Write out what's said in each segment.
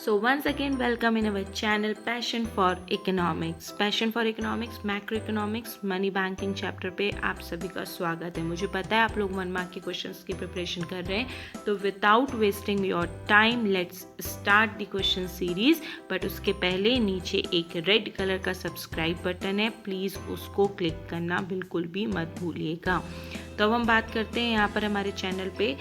So once again welcome in our channel Passion for Economics, macroeconomics money banking chapter पे आप सभी का स्वागत है। मुझे पता है आप लोग 1 मार्क के क्वेश्चंस की प्रिपरेशन कर रहे हैं, तो without wasting your time let's start the question series. But उसके पहले नीचे एक रेड कलर का सब्सक्राइब बटन है, प्लीज़ उसको क्लिक करना बिल्कुल भी मत भूलिएगा। तो अब हम बात करते हैं यहाँ पर हमारे चैनल पे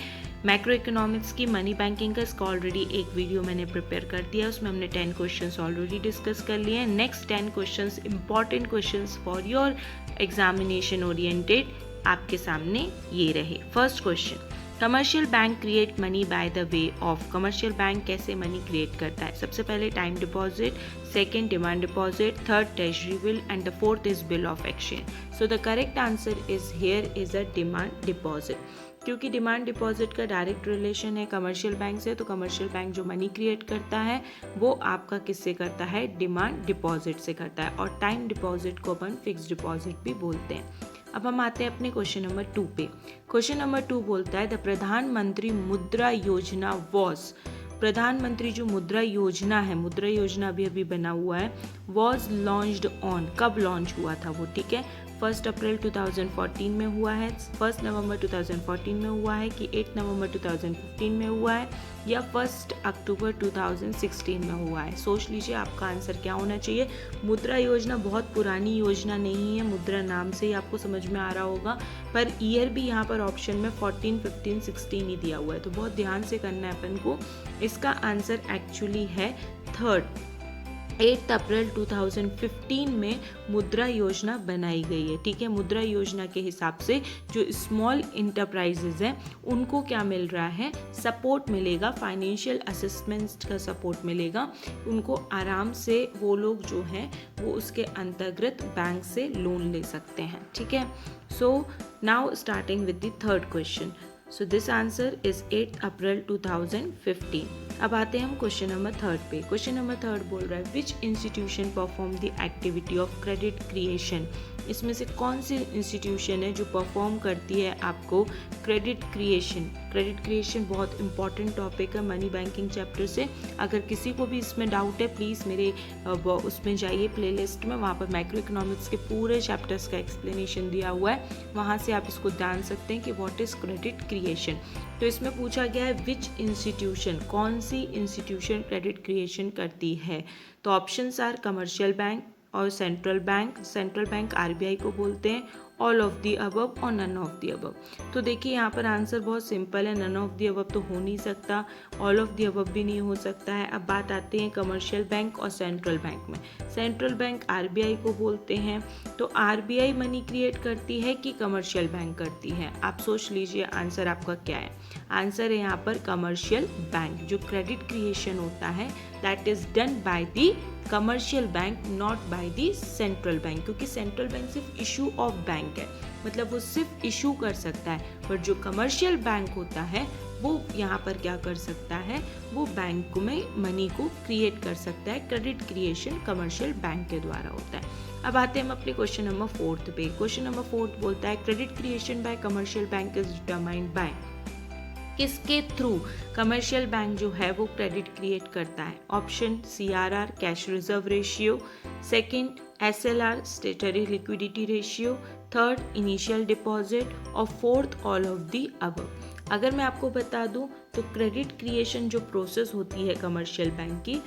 मैक्रो इकोनॉमिक्स की मनी बैंकिंग का। इसका ऑलरेडी एक वीडियो मैंने प्रिपेयर कर दिया, उसमें हमने 10 क्वेश्चंस ऑलरेडी डिस्कस कर लिए हैं। Next 10 questions important questions for your examination oriented आपके सामने ये रहे। First question, commercial bank create money by the way of. Commercial bank कैसे मनी क्रिएट करता है? सबसे पहले time deposit, second demand deposit, third treasury bill and the fourth is bill of exchange. So the correct answer is here is a demand deposit, क्योंकि demand deposit का direct relation है commercial bank से। तो commercial bank जो money create करता है वो आपका किससे करता है? डिमांड डिपॉजिट से करता है। और टाइम डिपॉजिट को अपन फिक्स्ड डिपॉजिट भी बोलते हैं। अब हम आते हैं अपने क्वेश्चन नंबर 2 पे। क्वेश्चन नंबर 2 बोलता है द प्रधानमंत्री मुद्रा योजना वॉज। प्रधानमंत्री जो मुद्रा योजना है, मुद्रा योजना अभी अभी बना हुआ है, वॉज लॉन्च्ड ऑन। कब लॉन्च हुआ था वो? ठीक है, 1 अप्रैल 2014 में हुआ है, 1 नवंबर 2014 में हुआ है, कि 8 नवंबर 2015 में हुआ है, या 1 अक्टूबर 2016 में हुआ है। सोच लीजिए आपका आंसर क्या होना चाहिए। मुद्रा योजना बहुत पुरानी योजना नहीं है, मुद्रा नाम से ही आपको समझ में आ रहा होगा, पर ईयर भी यहाँ पर ऑप्शन में 14, 15, 16 ही दिया हुआ है, तो बहुत ध्यान से करना है अपन को। इसका आंसर एक्चुअली है 8 अप्रैल 2015 में मुद्रा योजना बनाई गई है। ठीक है, मुद्रा योजना के हिसाब से जो स्मॉल इंटरप्राइजेज हैं उनको क्या मिल रहा है? सपोर्ट मिलेगा, फाइनेंशियल असिस्टेंस का सपोर्ट मिलेगा उनको। आराम से वो लोग जो हैं वो उसके अंतर्गत बैंक से लोन ले सकते हैं। ठीक है, so now starting with the third question. So this answer is 8 अप्रैल 2015। अब आते हैं हम क्वेश्चन नंबर 3 पे। क्वेश्चन नंबर 3 बोल रहा है विच institution perform the activity of credit creation. इसमें से कौन सी इंस्टीट्यूशन है जो परफॉर्म करती है आपको क्रेडिट क्रिएशन? क्रेडिट क्रिएशन बहुत इंपॉर्टेंट टॉपिक है मनी बैंकिंग चैप्टर से। अगर किसी को भी इसमें डाउट है प्लीज़ मेरे उसमें जाइए प्लेलिस्ट में, वहाँ पर मैक्रो इकोनॉमिक्स के पूरे चैप्टर्स का एक्सप्लेनेशन दिया हुआ है, वहाँ से आप इसको जान सकते हैं कि व्हाट इज़ क्रेडिट क्रिएशन। तो इसमें पूछा गया है विच इंस्टीट्यूशन, कौन सी इंस्टीट्यूशन क्रेडिट क्रिएशन करती है? तो ऑप्शंस आर कमर्शियल बैंक और central bank. Central bank RBI को बोलते हैं, ऑल ऑफ दी अबव और नन ऑफ दी अबव। तो देखिए यहाँ पर आंसर बहुत सिंपल है, नन ऑफ दी अबव तो हो नहीं सकता, ऑल ऑफ दी अबव भी नहीं हो सकता है। अब बात आती है कमर्शियल बैंक और सेंट्रल बैंक में। सेंट्रल बैंक आरबीआई को बोलते हैं, तो आरबीआई मनी क्रिएट करती है कि कमर्शियल बैंक करती है? आप सोच लीजिए आंसर आपका क्या है। आंसर है यहाँ पर कमर्शियल बैंक। जो क्रेडिट क्रिएशन होता है that is done by the commercial bank, not by the central bank, क्योंकि सेंट्रल बैंक सिर्फ इशू ऑफ बैंक है, मतलब वो सिर्फ इशू कर सकता है। पर जो कमर्शियल बैंक होता है वो यहाँ पर क्या कर सकता है? वो बैंक में मनी को क्रिएट कर सकता है। क्रेडिट क्रिएशन कमर्शियल बैंक के द्वारा होता है। अब आते हैं हम अपने क्वेश्चन नंबर 4 पे। क्वेश्चन नंबर 4 बोलता है credit creation by commercial bank is determined by. किसके थ्रू कमर्शियल बैंक जो है वो क्रेडिट क्रिएट करता है? Option CRR cash reserve ratio, second SLR statutory liquidity ratio, third initial deposit और fourth all of the above. अगर मैं आपको बता दूं तो क्रेडिट क्रिएशन जो प्रोसेस होती है कमर्शियल बैंक की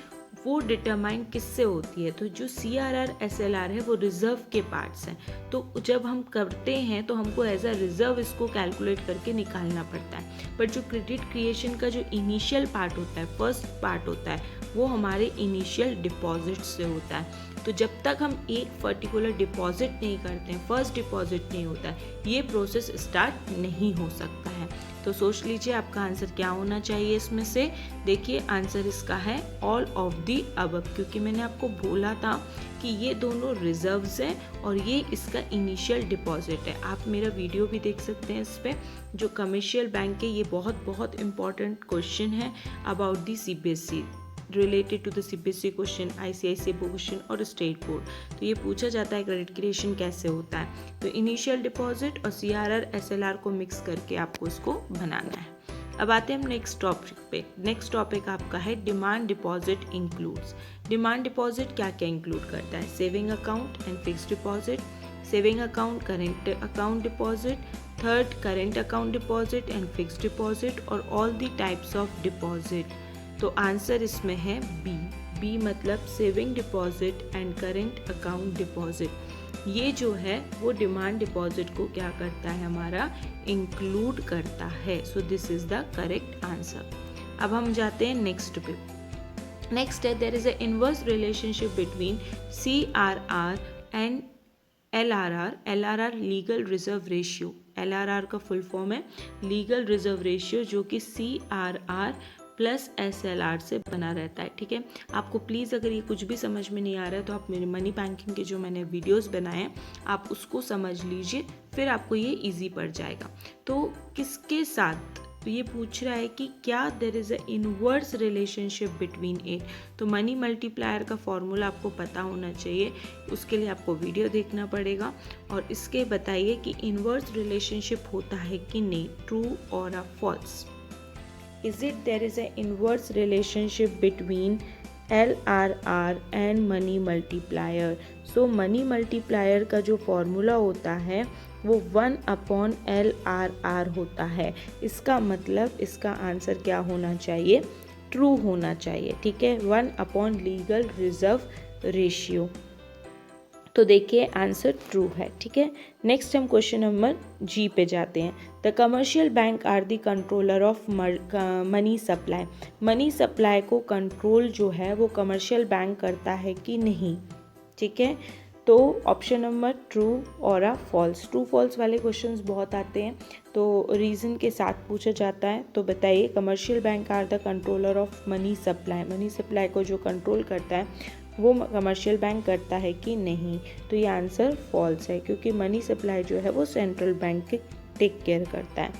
वो डिटरमाइन किससे होती है? तो जो CRR SLR है वो रिजर्व के पार्ट्स हैं, तो जब हम करते हैं तो हमको एज अ रिजर्व इसको कैलकुलेट करके निकालना पड़ता है। पर जो क्रेडिट क्रिएशन का जो इनिशियल पार्ट होता है, फर्स्ट पार्ट होता है, वो हमारे इनिशियल डिपॉजिट से होता है। तो जब तक हम एक पर्टिकुलर डिपॉजिट नहीं करते हैं, फर्स्ट डिपॉजिट नहीं होता है, ये प्रोसेस स्टार्ट नहीं हो सकता है। तो सोच लीजिए आपका आंसर क्या होना चाहिए इसमें से। देखिए आंसर इसका है ऑल ऑफ दी अबव, क्योंकि मैंने आपको बोला था कि ये दोनों रिजर्व्स हैं और ये इसका इनिशियल डिपॉजिट है। आप मेरा वीडियो भी देख सकते हैं इस पर, जो कमर्शियल बैंक है। ये बहुत बहुत इंपॉर्टेंट क्वेश्चन है अबाउट दी CBSE, related to the CBSE question, ICICI question और स्टेट बोर्ड। तो ये पूछा जाता है क्रेडिट क्रिएशन कैसे होता है। तो इनिशियल डिपॉजिट और CRR SLR को मिक्स करके आपको इसको बनाना है। अब आते हैं हम नेक्स्ट टॉपिक पे। नेक्स्ट टॉपिक आपका है demand deposit includes. Demand deposit क्या क्या इंक्लूड करता है? Saving account and fixed deposit, saving account, current account deposit, third current account deposit and fixed deposit और all the types of deposit. तो answer इसमें है बी मतलब saving deposit and current account deposit. ये जो है वो डिमांड डिपॉजिट को क्या करता है, हमारा इंक्लूड करता है। So this is the correct answer. अब हम जाते हैं नेक्स्ट पे। नेक्स्ट है there is a inverse relationship between CRR and LRR। LRR legal reserve ratio, LRR का फुल फॉर्म है लीगल रिजर्व रेशियो, जो कि CRR प्लस SLR से बना रहता है। ठीक है, आपको प्लीज़ अगर ये कुछ भी समझ में नहीं आ रहा है तो आप मेरे मनी बैंकिंग के जो मैंने वीडियोस बनाए हैं आप उसको समझ लीजिए, फिर आपको ये इजी पड़ जाएगा। तो किसके साथ, तो ये पूछ रहा है कि क्या there is a inverse relationship between it. तो मनी मल्टीप्लायर का फॉर्मूला आपको पता होना चाहिए, उसके लिए आपको वीडियो देखना पड़ेगा और इसके बताइए कि इनवर्स रिलेशनशिप होता है कि नहीं, ट्रू और a false. Is it there is an inverse relationship between LRR and money multiplier? So money multiplier का जो फॉर्मूला होता है वो 1/LRR होता है। इसका मतलब इसका आंसर क्या होना चाहिए, ट्रू होना चाहिए। ठीक है, 1/ लीगल रिजर्व रेशियो। तो देखिए आंसर ट्रू है। ठीक है, नेक्स्ट हम क्वेश्चन नंबर जी पे जाते हैं। The commercial bank are the controller of money supply. Money supply को कंट्रोल जो है वो कमर्शियल बैंक करता है कि नहीं। ठीक है, तो ऑप्शन नंबर ट्रू और अ फॉल्स। ट्रू फॉल्स वाले क्वेश्चंस बहुत आते हैं तो रीज़न के साथ पूछा जाता है। तो बताइए commercial bank are the controller of money supply, money supply को जो कंट्रोल करता है वो कमर्शियल बैंक करता है कि नहीं। तो ये आंसर फॉल्स है, क्योंकि मनी सप्लाई जो है वो सेंट्रल बैंक टेक केयर करता है।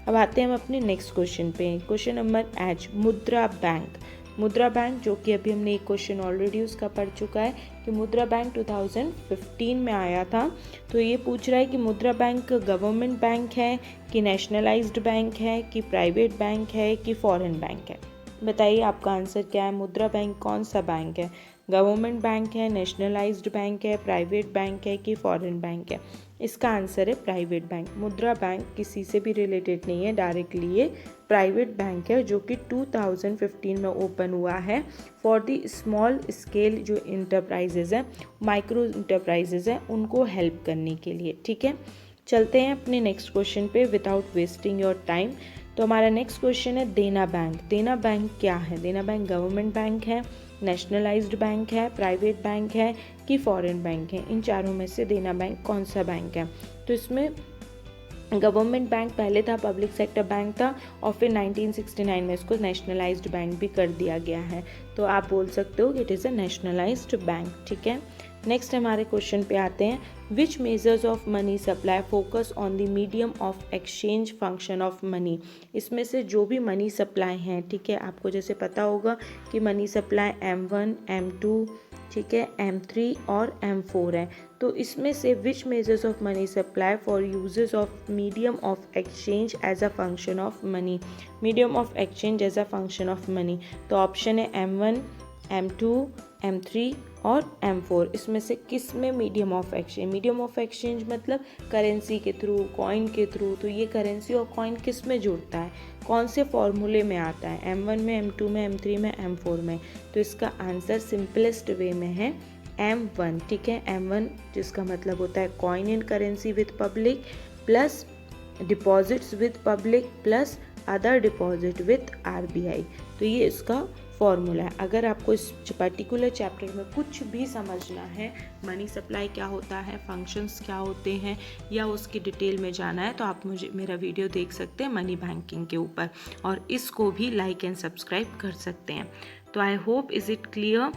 अब आते हैं हम अपने नेक्स्ट क्वेश्चन पे। क्वेश्चन नंबर एच, मुद्रा बैंक। मुद्रा बैंक जो कि अभी हमने एक क्वेश्चन ऑलरेडी उसका पढ़ चुका है कि मुद्रा बैंक 2015 में आया था। तो ये पूछ रहा है कि मुद्रा बैंक गवर्नमेंट बैंक है कि नेशनलाइज्ड बैंक है कि प्राइवेट बैंक है कि फॉरेन बैंक है। बताइए आपका आंसर क्या है, मुद्रा बैंक कौन सा बैंक है, गवर्नमेंट बैंक है, नेशनलाइज्ड बैंक है, प्राइवेट बैंक है कि फॉरेन बैंक है। इसका आंसर है प्राइवेट बैंक। मुद्रा बैंक किसी से भी रिलेटेड नहीं है, डायरेक्टली ये प्राइवेट बैंक है जो कि 2015 में ओपन हुआ है फॉर द स्मॉल स्केल जो इंटरप्राइजेज हैं, माइक्रो इंटरप्राइजेज हैं, उनको हेल्प करने के लिए। ठीक है, चलते हैं अपने नेक्स्ट क्वेश्चन पे विदाउट वेस्टिंग योर टाइम। तो हमारा नेक्स्ट क्वेश्चन है देना बैंक। देना बैंक क्या है? देना बैंक गवर्नमेंट बैंक है, नेशनलाइज्ड बैंक है, प्राइवेट बैंक है कि फॉरेन बैंक है। इन चारों में से देना बैंक कौन सा बैंक है? तो इसमें गवर्नमेंट बैंक पहले था, पब्लिक सेक्टर बैंक था और फिर 1969 में इसको नेशनलाइज्ड बैंक भी कर दिया गया है। तो आप बोल सकते हो कि it is a nationalised bank. ठीक है, नेक्स्ट हमारे क्वेश्चन पे आते हैं। विच measures of money supply focus on the medium of exchange function of money. इसमें से जो भी मनी सप्लाई हैं, ठीक है, आपको जैसे पता होगा कि मनी सप्लाई M1, M2, ठीक है, M3 और M4 है। तो इसमें से which measures of money supply for uses of medium of exchange as a function of money. Medium of exchange as a function of money. तो ऑप्शन है M1, M2, M3 और M4। इसमें से किस में medium of exchange? Medium of exchange मतलब currency के through, coin के थ्रू। तो ये करेंसी और कॉइन किस में जुड़ता है, कौन से फॉर्मूले में आता है? M1 में, M2 में, M3 में, M4 में। तो इसका आंसर सिंपलेस्ट वे में है M1। ठीक है, M1 जिसका मतलब होता है coin and currency with public plus deposits with public plus other deposit with RBI। तो ये इसका फॉर्मूला है। अगर आपको इस पर्टिकुलर चैप्टर में कुछ भी समझना है, मनी सप्लाई क्या होता है, फंक्शंस क्या होते हैं, या उसकी डिटेल में जाना है, तो आप मुझे मेरा वीडियो देख सकते हैं मनी बैंकिंग के ऊपर, और इसको भी लाइक एंड सब्सक्राइब कर सकते हैं। तो I hope is it clear,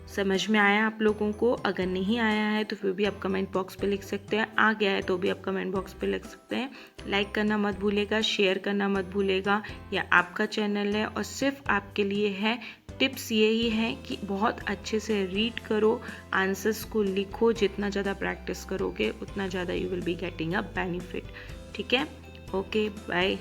समझ में आया आप लोगों को? अगर नहीं आया है तो फिर भी आप कमेंट बॉक्स पे लिख सकते हैं, आ गया है तो भी आप कमेंट बॉक्स पे लिख सकते हैं। लाइक करना मत भूलेगा, शेयर करना मत भूलेगा। या आपका चैनल है और सिर्फ आपके लिए है। टिप्स यही है कि बहुत अच्छे से रीड करो, आंसर्स को लिखो। जितना ज़्यादा प्रैक्टिस करोगे उतना ज़्यादा you will be getting a benefit. ठीक है, ओके, बाय।